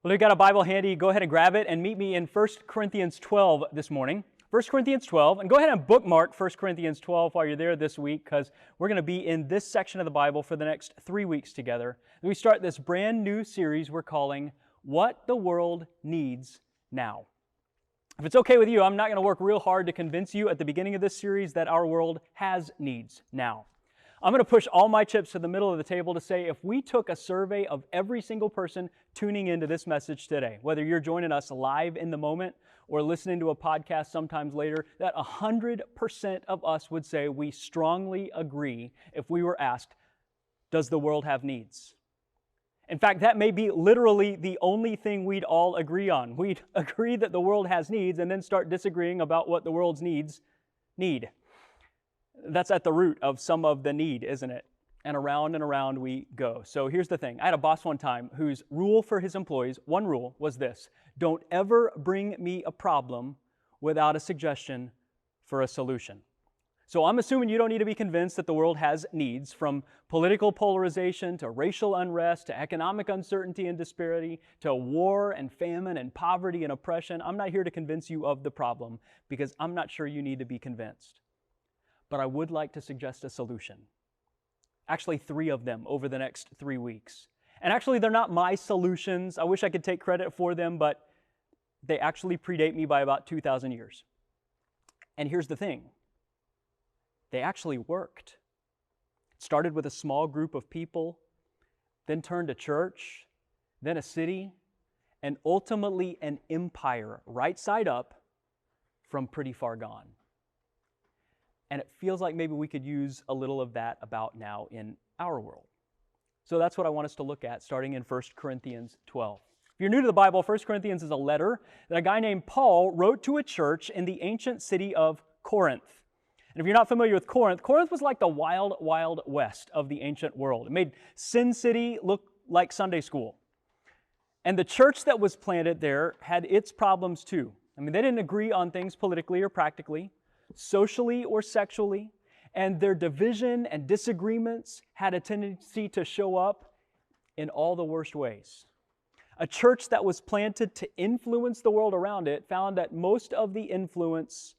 Well, if you've got a Bible handy, go ahead and grab it and meet me in 1 Corinthians 12 this morning. 1 Corinthians 12, and go ahead and bookmark 1 Corinthians 12 while you're there this week, because we're going to be in this section of the Bible for the next 3 weeks together. We start this brand new series we're calling What the World Needs Now. If it's okay with you, I'm not going to work real hard to convince you at the beginning of this series that our world has needs now. I'm going to push all my chips to the middle of the table to say if we took a survey of every single person tuning into this message today, whether you're joining us live in the moment or listening to a podcast sometimes later, that 100% of us would say we strongly agree if we were asked, does the world have needs? In fact, that may be literally the only thing we'd all agree on. We'd agree that the world has needs and then start disagreeing about what the world's needs need. That's at the root of some of the need, isn't it? And around we go. So here's the thing. I had a boss one time whose rule for his employees, one rule, was this: don't ever bring me a problem without a suggestion for a solution. So I'm assuming you don't need to be convinced that the world has needs, from political polarization to racial unrest to economic uncertainty and disparity to war and famine and poverty and oppression. I'm not here to convince you of the problem because I'm not sure you need to be convinced. But I would like to suggest a solution. Actually, 3 of them over the next 3 weeks. And actually, they're not my solutions. I wish I could take credit for them, but they actually predate me by about 2,000 years. And here's the thing. They actually worked. It started with a small group of people, then turned a church, then a city, and ultimately an empire, right side up, from pretty far gone. And it feels like maybe we could use a little of that about now in our world. So that's what I want us to look at, starting in 1 Corinthians 12. If you're new to the Bible, 1 Corinthians is a letter that a guy named Paul wrote to a church in the ancient city of Corinth. And if you're not familiar with Corinth, Corinth was like the wild, wild west of the ancient world. It made Sin City look like Sunday school. And the church that was planted there had its problems too. I mean, they didn't agree on things politically or practically, socially or sexually, and their division and disagreements had a tendency to show up in all the worst ways. A church that was planted to influence the world around it found that most of the influence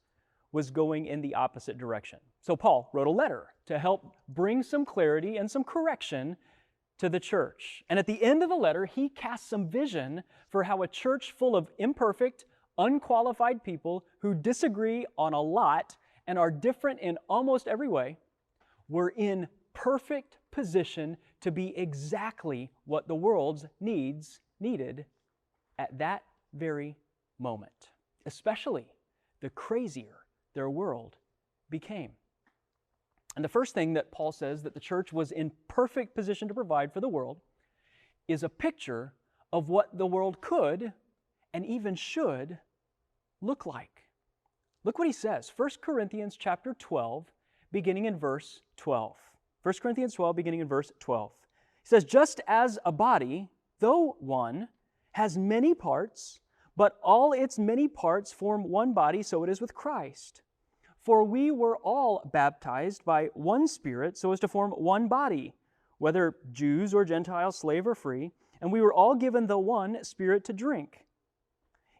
was going in the opposite direction. So Paul wrote a letter to help bring some clarity and some correction to the church. And at the end of the letter, he casts some vision for how a church full of imperfect, unqualified people who disagree on a lot and are different in almost every way were in perfect position to be exactly what the world's needs needed at that very moment, especially the crazier their world became. And the first thing that Paul says that the church was in perfect position to provide for the world is a picture of what the world could and even should look like. Look what he says. 1 Corinthians chapter 12, beginning in verse 12. 1 Corinthians 12, beginning in verse 12. He says, just as a body, though one, has many parts, but all its many parts form one body, so it is with Christ. For we were all baptized by one Spirit so as to form one body, whether Jews or Gentiles, slave or free, and we were all given the one Spirit to drink.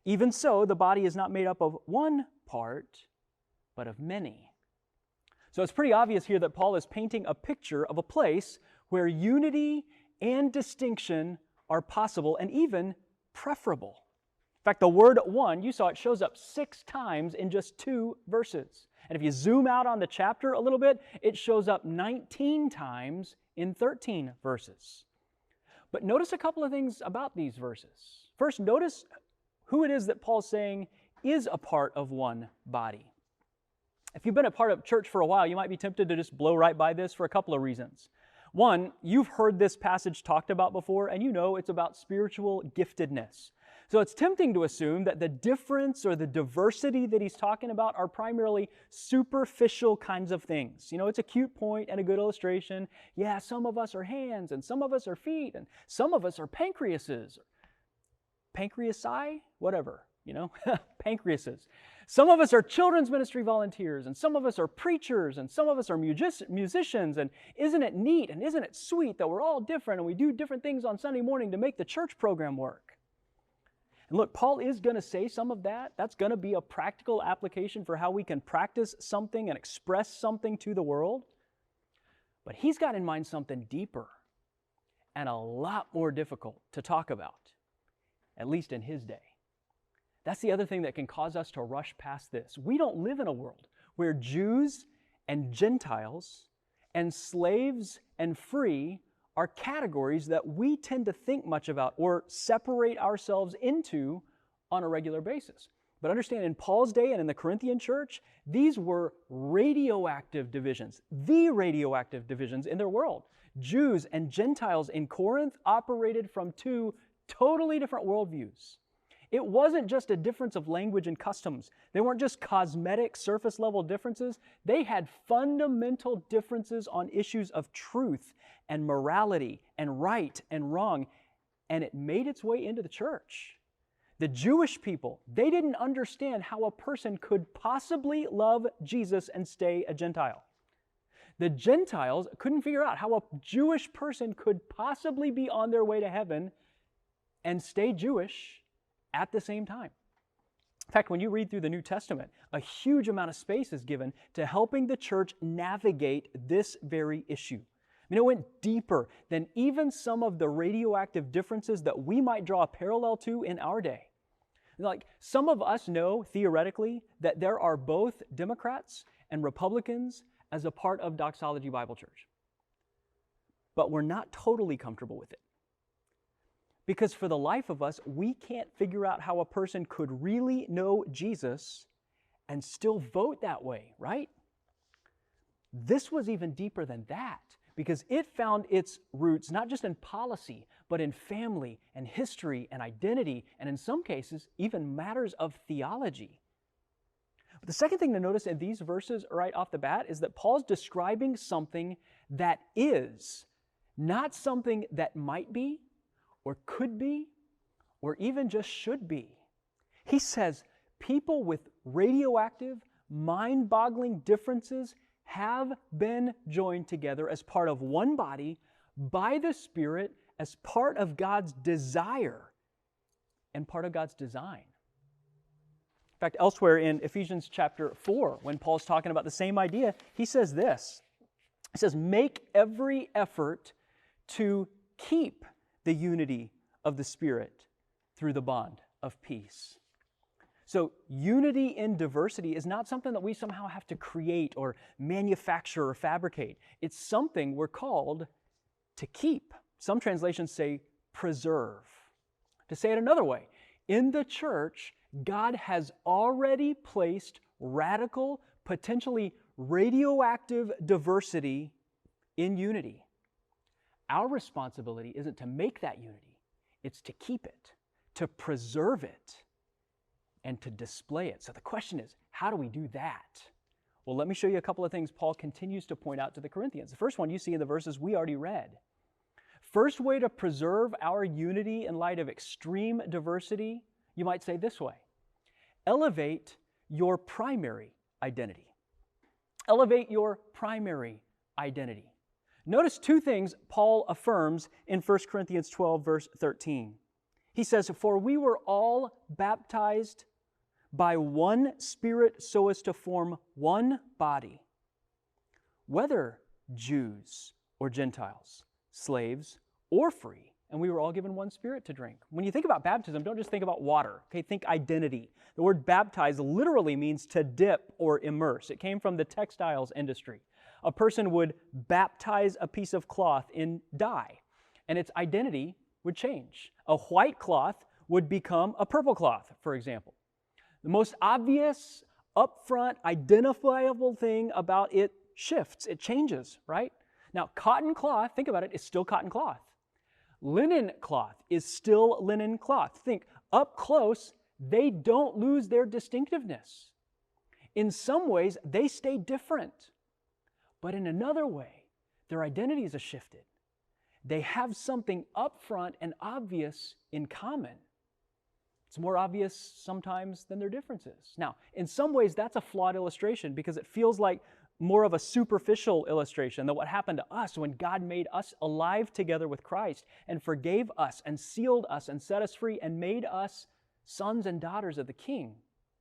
Even so, the body is not made up of one part, but of many. So it's pretty obvious here that Paul is painting a picture of a place where unity and distinction are possible and even preferable. In fact, the word one, you saw it shows up 6 times in just 2 verses. And if you zoom out on the chapter a little bit, it shows up 19 times in 13 verses. But notice a couple of things about these verses. First, notice who it is that Paul's saying is a part of one body. If you've been a part of church for a while, you might be tempted to just blow right by this for a couple of reasons. One, you've heard this passage talked about before, and you know it's about spiritual giftedness. So it's tempting to assume that the difference or the diversity that he's talking about are primarily superficial kinds of things. You know, it's a cute point and a good illustration. Yeah, some of us are hands, and some of us are feet, and some of us are pancreases. Pancreasi? Whatever, you know, pancreases. Some of us are children's ministry volunteers, and some of us are preachers, and some of us are musicians, and isn't it neat and isn't it sweet that we're all different and we do different things on Sunday morning to make the church program work? And look, Paul is going to say some of that. That's going to be a practical application for how we can practice something and express something to the world. But he's got in mind something deeper and a lot more difficult to talk about, at least in his day. That's the other thing that can cause us to rush past this. We don't live in a world where Jews and Gentiles and slaves and free are categories that we tend to think much about or separate ourselves into on a regular basis. But understand, in Paul's day and in the Corinthian church, these were radioactive divisions, the radioactive divisions in their world. Jews and Gentiles in Corinth operated from two totally different worldviews. It wasn't just a difference of language and customs. They weren't just cosmetic, surface-level differences. They had fundamental differences on issues of truth and morality and right and wrong, and it made its way into the church. The Jewish people, they didn't understand how a person could possibly love Jesus and stay a Gentile. The Gentiles couldn't figure out how a Jewish person could possibly be on their way to heaven and stay Jewish at the same time. In fact, when you read through the New Testament, a huge amount of space is given to helping the church navigate this very issue. I mean, it went deeper than even some of the radioactive differences that we might draw a parallel to in our day. Like, some of us know, theoretically, that there are both Democrats and Republicans as a part of Doxology Bible Church. But we're not totally comfortable with it. Because for the life of us, we can't figure out how a person could really know Jesus and still vote that way, right? This was even deeper than that, because it found its roots not just in policy, but in family and history and identity, and in some cases, even matters of theology. But the second thing to notice in these verses right off the bat is that Paul's describing something that is, not something that might be, or could be, or even just should be. He says people with radioactive, mind-boggling differences have been joined together as part of one body by the Spirit, as part of God's desire and part of God's design. In fact, elsewhere in Ephesians chapter 4, when Paul's talking about the same idea, he says this. He says, make every effort to keep the unity of the Spirit through the bond of peace. So unity in diversity is not something that we somehow have to create or manufacture or fabricate. It's something we're called to keep. Some translations say preserve. To say it another way, in the church, God has already placed radical, potentially radioactive diversity in unity. Our responsibility isn't to make that unity, it's to keep it, to preserve it, and to display it. So the question is, how do we do that? Well, let me show you a couple of things Paul continues to point out to the Corinthians. The first one you see in the verses we already read. First way to preserve our unity in light of extreme diversity, you might say this way: elevate your primary identity. Elevate your primary identity. Notice two things Paul affirms in 1 Corinthians 12, verse 13. He says, for we were all baptized by one Spirit so as to form one body, whether Jews or Gentiles, slaves or free, and we were all given one Spirit to drink. When you think about baptism, don't just think about water, okay? Think identity. The word baptize literally means to dip or immerse. It came from the textiles industry. A person would baptize a piece of cloth in dye, and its identity would change. A white cloth would become a purple cloth, for example. The most obvious, upfront, identifiable thing about it shifts. It changes, right? Now, cotton cloth, think about it, is still cotton cloth. Linen cloth is still linen cloth. Think, up close, they don't lose their distinctiveness. In some ways, they stay different. But in another way, their identities are shifted. They have something upfront and obvious in common. It's more obvious sometimes than their differences. Now, in some ways, that's a flawed illustration because it feels like more of a superficial illustration than what happened to us when God made us alive together with Christ and forgave us and sealed us and set us free and made us sons and daughters of the King.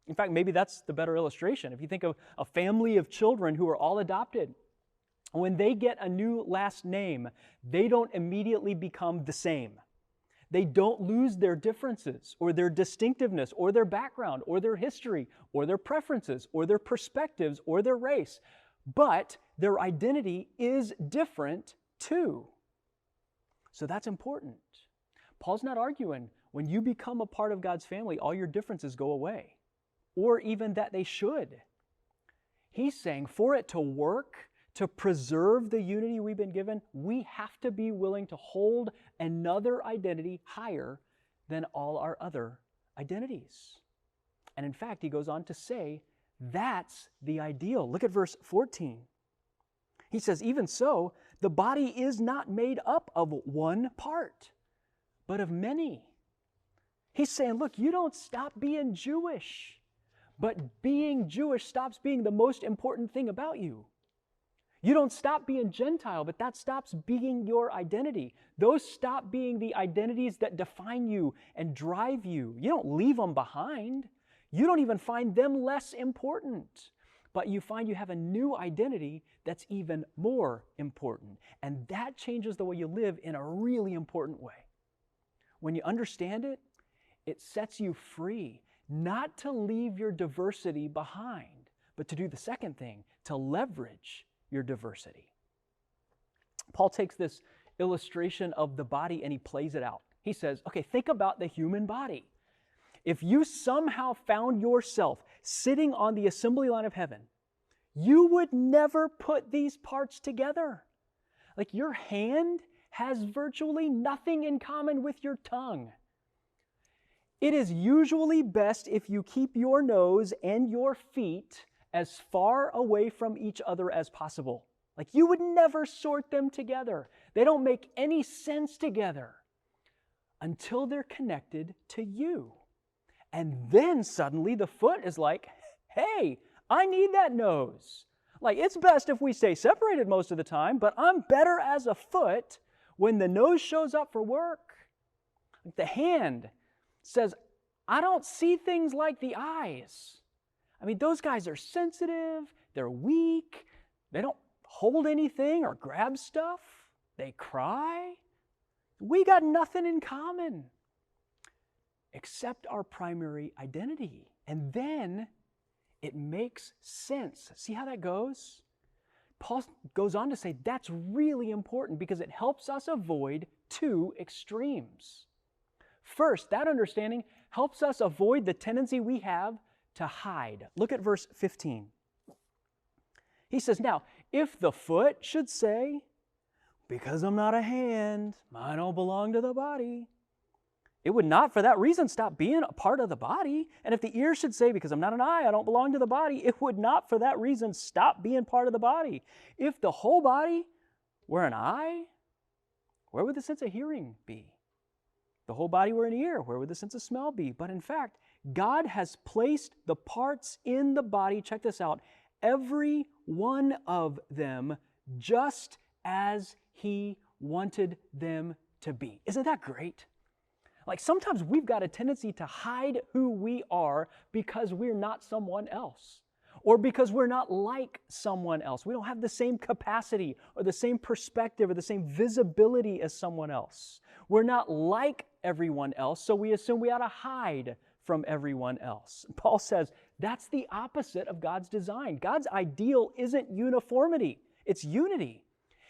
In fact, maybe that's the better illustration. If you think of a family of children who are all adopted, when they get a new last name, they don't immediately become the same. They don't lose their differences or their distinctiveness or their background or their history or their preferences or their perspectives or their race. But their identity is different too. So that's important. Paul's not arguing when you become a part of God's family, all your differences go away, or even that they should. He's saying for it to work, to preserve the unity we've been given, we have to be willing to hold another identity higher than all our other identities. And in fact, he goes on to say, that's the ideal. Look at verse 14. He says, even so, the body is not made up of one part, but of many. He's saying, look, you don't stop being Jewish, but being Jewish stops being the most important thing about you. You don't stop being Gentile, but that stops being your identity. Those stop being the identities that define you and drive you. You don't leave them behind. You don't even find them less important. But you find you have a new identity that's even more important. And that changes the way you live in a really important way. When you understand it, it sets you free, not to leave your diversity behind, but to do the second thing, to leverage your diversity. Paul takes this illustration of the body and he plays it out. He says, okay, think about the human body. If you somehow found yourself sitting on the assembly line of heaven, you would never put these parts together. Like your hand has virtually nothing in common with your tongue. It is usually best if you keep your nose and your feet as far away from each other as possible. Like you would never sort them together. They don't make any sense together until they're connected to you. And then suddenly the foot is like, hey, I need that nose. Like it's best if we stay separated most of the time, but I'm better as a foot when the nose shows up for work. Like the hand says, I don't see things like the eyes. I mean, those guys are sensitive, they're weak, they don't hold anything or grab stuff, they cry. We got nothing in common except our primary identity. And then it makes sense. See how that goes? Paul goes on to say that's really important because it helps us avoid two extremes. First, that understanding helps us avoid the tendency we have to hide. Look at verse 15. He says, now, if the foot should say, because I'm not a hand, I don't belong to the body, it would not for that reason stop being a part of the body. And if the ear should say, because I'm not an eye, I don't belong to the body, it would not for that reason stop being part of the body. If the whole body were an eye, where would the sense of hearing be? The whole body were an ear, where would the sense of smell be? But in fact, God has placed the parts in the body, check this out, every one of them just as He wanted them to be. Isn't that great? Like sometimes we've got a tendency to hide who we are because we're not someone else, or because we're not like someone else. We don't have the same capacity or the same perspective or the same visibility as someone else. We're not like everyone else, so we assume we ought to hide from everyone else. Paul says that's the opposite of God's design. God's ideal isn't uniformity, it's unity.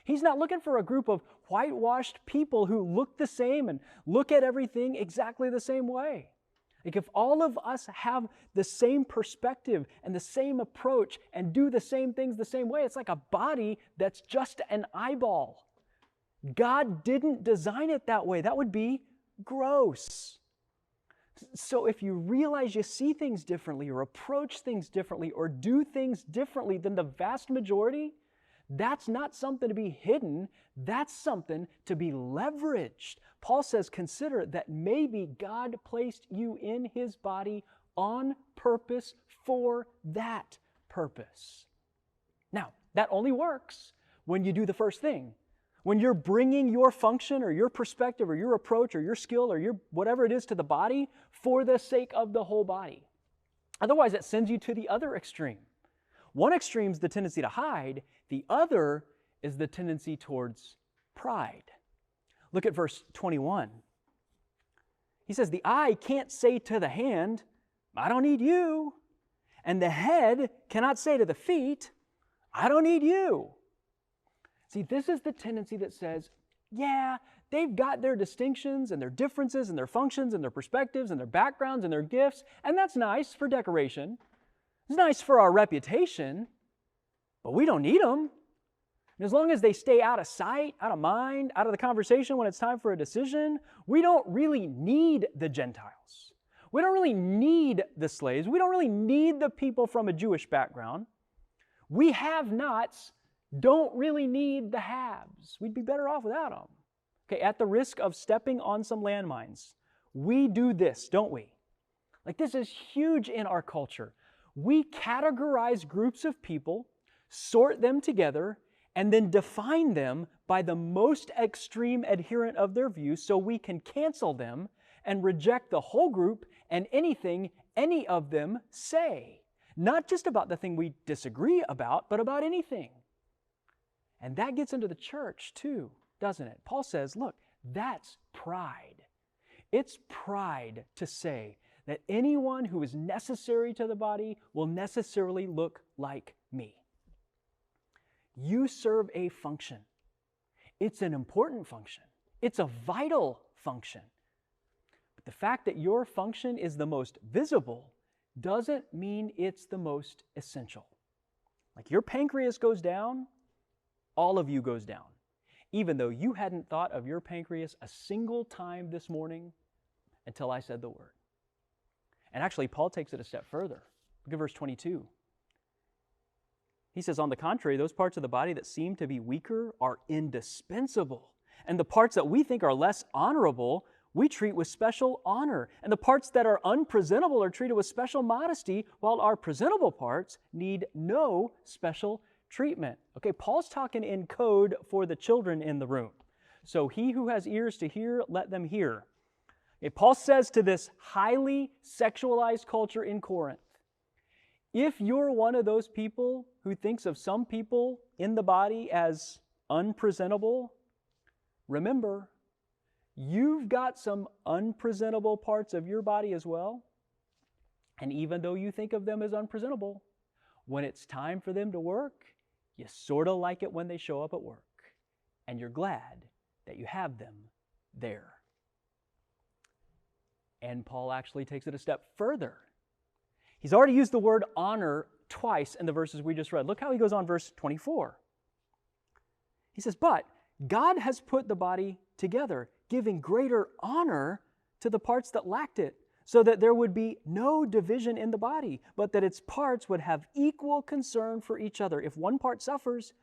He's not looking for a group of whitewashed people who look the same and look at everything exactly the same way. Like if all of us have the same perspective and the same approach and do the same things the same way, it's like a body that's just an eyeball. God didn't design it that way. That would be gross. So if you realize you see things differently or approach things differently or do things differently than the vast majority, that's not something to be hidden. That's something to be leveraged. Paul says, consider that maybe God placed you in His body on purpose for that purpose. Now, that only works when you do the first thing, when you're bringing your function or your perspective or your approach or your skill or your whatever it is to the body for the sake of the whole body. Otherwise, it sends you to the other extreme. One extreme is the tendency to hide. The other is the tendency towards pride. Look at verse 21. He says, the eye can't say to the hand, I don't need you. And the head cannot say to the feet, I don't need you. See, this is the tendency that says, yeah, they've got their distinctions and their differences and their functions and their perspectives and their backgrounds and their gifts, and that's nice for decoration. It's nice for our reputation, but we don't need them. And as long as they stay out of sight, out of mind, out of the conversation when it's time for a decision, we don't really need the Gentiles. We don't really need the slaves. We don't really need the people from a Jewish background. We have-nots don't really need the haves. We'd be better off without them. Okay, at the risk of stepping on some landmines, we do this, don't we? Like, this is huge in our culture. We categorize groups of people, sort them together, and then define them by the most extreme adherent of their views so we can cancel them and reject the whole group and anything any of them say. Not just about the thing we disagree about, but about anything. And that gets into the church too, doesn't it? Paul says, look, that's pride. It's pride to say that anyone who is necessary to the body will necessarily look like me. You serve a function. It's an important function. It's a vital function. But the fact that your function is the most visible doesn't mean it's the most essential. Like, your pancreas goes down, all of you goes down. Even though you hadn't thought of your pancreas a single time this morning until I said the word. And actually, Paul takes it a step further. Look at verse 22. He says, on the contrary, those parts of the body that seem to be weaker are indispensable. And the parts that we think are less honorable, we treat with special honor. And the parts that are unpresentable are treated with special modesty, while our presentable parts need no special treatment. Okay, Paul's talking in code for the children in the room. So he who has ears to hear, let them hear. Okay, Paul says to this highly sexualized culture in Corinth, if you're one of those people who thinks of some people in the body as unpresentable, remember, you've got some unpresentable parts of your body as well. And even though you think of them as unpresentable, when it's time for them to work, you sort of like it when they show up at work. And you're glad that you have them there. And Paul actually takes it a step further. He's already used the word honor twice in the verses we just read. Look how he goes on verse 24. He says, but God has put the body together, giving greater honor to the parts that lacked it, so that there would be no division in the body, but that its parts would have equal concern for each other. If one part suffers,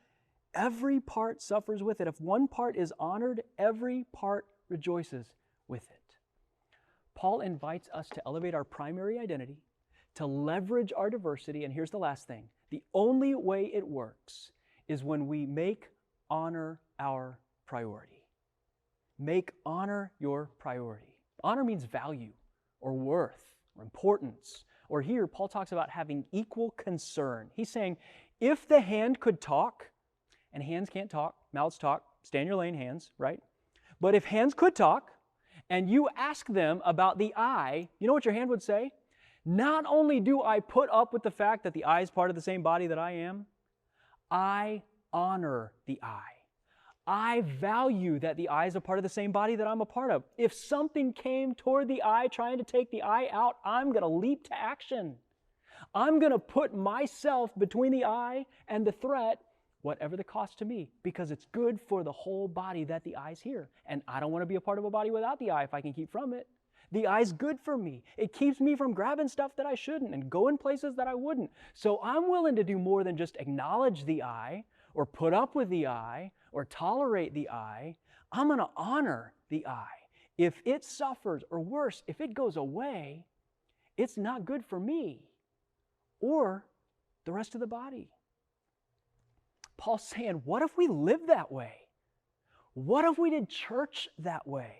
every part suffers with it. If one part is honored, every part rejoices with it. Paul invites us to elevate our primary identity, to leverage our diversity, and here's the last thing. The only way it works is when we make honor our priority. Make honor your priority. Honor means value or worth or importance. Or here, Paul talks about having equal concern. He's saying, if the hand could talk, and hands can't talk, mouths talk, stay in your lane, hands, right? But if hands could talk, and you ask them about the eye, you know what your hand would say? Not only do I put up with the fact that the eye is part of the same body that I am, I honor the eye. I value that the eye is a part of the same body that I'm a part of. If something came toward the eye trying to take the eye out, I'm going to leap to action. I'm going to put myself between the eye and the threat, whatever the cost to me, because it's good for the whole body that the eye's here. And I don't want to be a part of a body without the eye if I can keep from it. The eye's good for me. It keeps me from grabbing stuff that I shouldn't and going places that I wouldn't. So I'm willing to do more than just acknowledge the eye or put up with the eye or tolerate the eye. I'm going to honor the eye. If it suffers, or worse, if it goes away, it's not good for me or the rest of the body. Paul's saying, what if we live that way? What if we did church that way?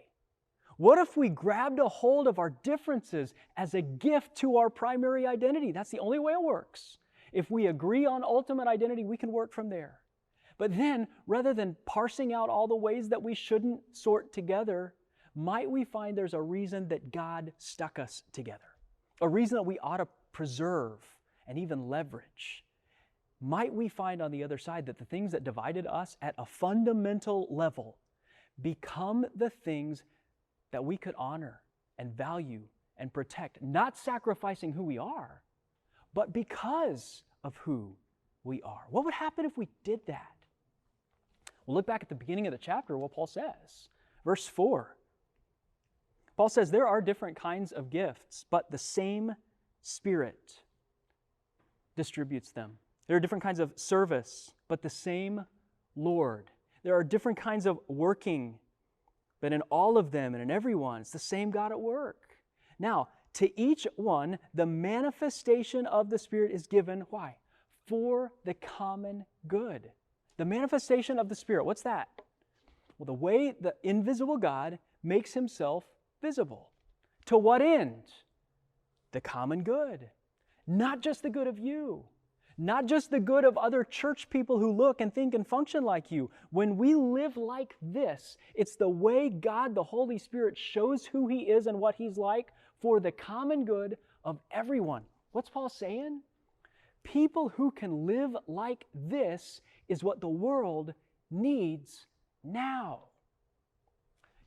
What if we grabbed a hold of our differences as a gift to our primary identity? That's the only way it works. If we agree on ultimate identity, we can work from there. But then, rather than parsing out all the ways that we shouldn't sort together, might we find there's a reason that God stuck us together? A reason that we ought to preserve and even leverage? Might we find on the other side that the things that divided us at a fundamental level become the things that we could honor and value and protect, not sacrificing who we are, but because of who we are? What would happen if we did that? Well, look back at the beginning of the chapter, what Paul says. Verse 4. Paul says, there are different kinds of gifts, but the same Spirit distributes them. There are different kinds of service, but the same Lord. There are different kinds of working, but in all of them and in everyone, it's the same God at work. Now, to each one, the manifestation of the Spirit is given, why? For the common good. The manifestation of the Spirit, what's that? Well, the way the invisible God makes himself visible. To what end? The common good. Not just the good of you. Not just the good of other church people who look and think and function like you. When we live like this, it's the way God, the Holy Spirit, shows who He is and what He's like for the common good of everyone. What's Paul saying? People who can live like this is what the world needs now.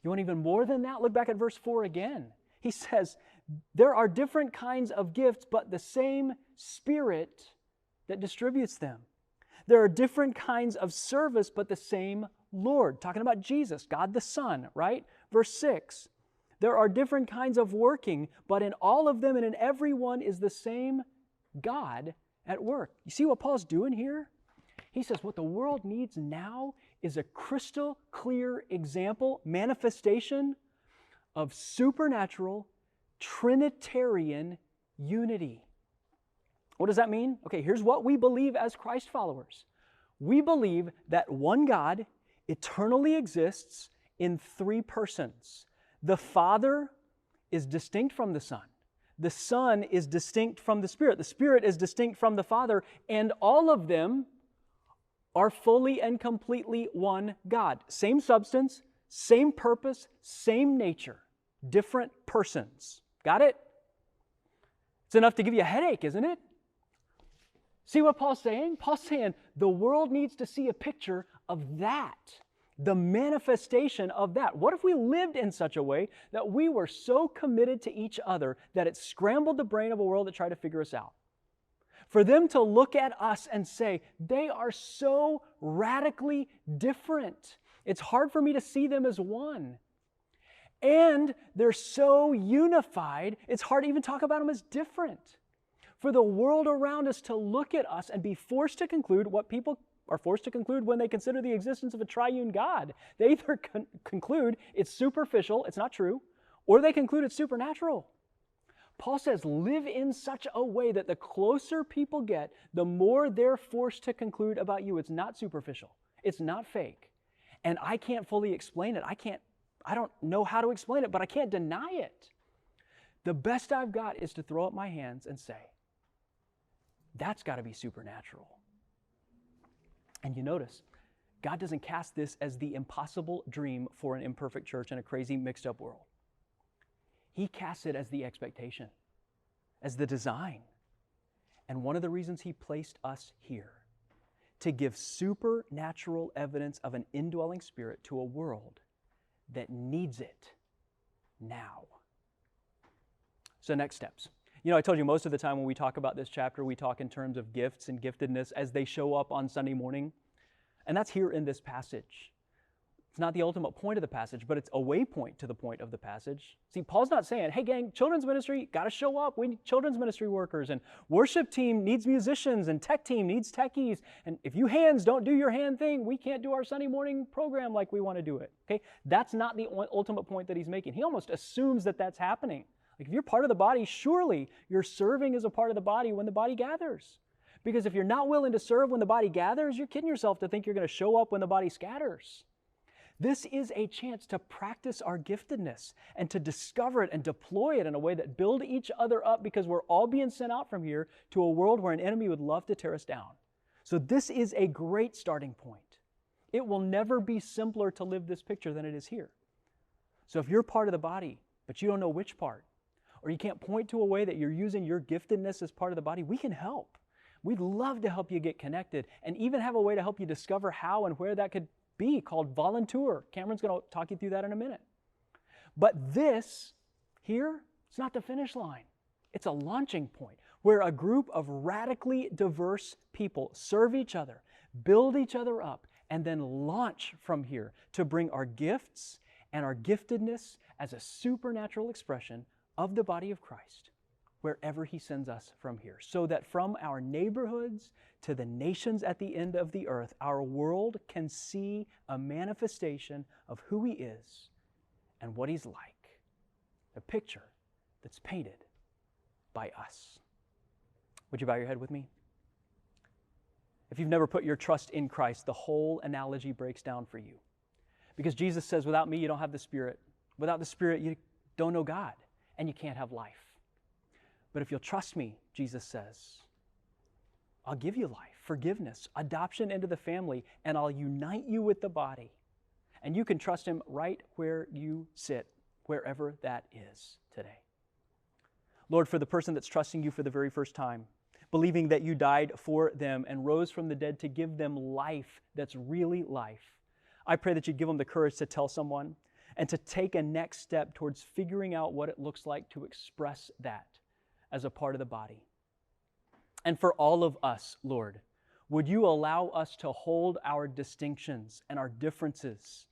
You want even more than that? Look back at verse 4 again. He says, there are different kinds of gifts, but the same Spirit that distributes them. There are different kinds of service, but the same Lord. Talking about Jesus, God the Son, right? Verse 6. There are different kinds of working, but in all of them and in every one is the same God at work. You see what Paul's doing here? He says what the world needs now is a crystal clear example, manifestation of supernatural Trinitarian unity. What does that mean? Okay, here's what we believe as Christ followers. We believe that one God eternally exists in three persons. The Father is distinct from the Son. The Son is distinct from the Spirit. The Spirit is distinct from the Father, and all of them are fully and completely one God. Same substance, same purpose, same nature. Different persons. Got it? It's enough to give you a headache, isn't it? See what Paul's saying? Paul's saying the world needs to see a picture of that. The manifestation of that. What if we lived in such a way that we were so committed to each other that it scrambled the brain of a world that tried to figure us out? For them to look at us and say, they are so radically different. It's hard for me to see them as one. And they're so unified, it's hard to even talk about them as different. For the world around us to look at us and be forced to conclude what people are forced to conclude when they consider the existence of a triune God. They either conclude it's superficial, it's not true, or they conclude it's supernatural. Paul says, live in such a way that the closer people get, the more they're forced to conclude about you. It's not superficial. It's not fake. And I can't fully explain it. I don't know how to explain it, but I can't deny it. The best I've got is to throw up my hands and say, that's got to be supernatural. And you notice, God doesn't cast this as the impossible dream for an imperfect church in a crazy mixed up world. He casts it as the expectation, as the design. And one of the reasons He placed us here, to give supernatural evidence of an indwelling Spirit to a world that needs it now. So next steps. You know, I told you most of the time when we talk about this chapter, we talk in terms of gifts and giftedness as they show up on Sunday morning. And that's here in this passage. It's not the ultimate point of the passage, but it's a waypoint to the point of the passage. See, Paul's not saying, hey gang, children's ministry, got to show up. We need children's ministry workers, and worship team needs musicians, and tech team needs techies. And if you hands don't do your hand thing, we can't do our Sunday morning program like we want to do it. Okay, that's not the ultimate point that he's making. He almost assumes that that's happening. Like if you're part of the body, surely you're serving as a part of the body when the body gathers. Because if you're not willing to serve when the body gathers, you're kidding yourself to think you're going to show up when the body scatters. This is a chance to practice our giftedness and to discover it and deploy it in a way that build each other up, because we're all being sent out from here to a world where an enemy would love to tear us down. So this is a great starting point. It will never be simpler to live this picture than it is here. So if you're part of the body, but you don't know which part, or you can't point to a way that you're using your giftedness as part of the body, we can help. We'd love to help you get connected and even have a way to help you discover how and where that could be, called Volunteer. Cameron's going to talk you through that in a minute. But this here, it's not the finish line. It's a launching point where a group of radically diverse people serve each other, build each other up, and then launch from here to bring our gifts and our giftedness as a supernatural expression of the body of Christ wherever He sends us from here, so that from our neighborhoods to the nations at the end of the earth, our world can see a manifestation of who He is and what He's like, a picture that's painted by us. Would you bow your head with me? If you've never put your trust in Christ, the whole analogy breaks down for you. Because Jesus says, without me, you don't have the Spirit. Without the Spirit, you don't know God, and you can't have life. But if you'll trust me, Jesus says, I'll give you life, forgiveness, adoption into the family, and I'll unite you with the body. And you can trust Him right where you sit, wherever that is today. Lord, for the person that's trusting You for the very first time, believing that You died for them and rose from the dead to give them life that's really life, I pray that You'd give them the courage to tell someone and to take a next step towards figuring out what it looks like to express that as a part of the body. And for all of us, Lord, would You allow us to hold our distinctions and our differences,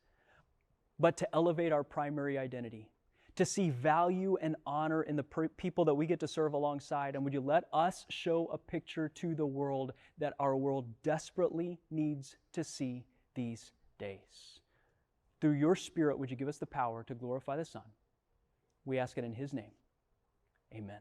but to elevate our primary identity, to see value and honor in the people that we get to serve alongside. And would You let us show a picture to the world that our world desperately needs to see these days. Through Your Spirit, would You give us the power to glorify the Son? We ask it in His name. Amen.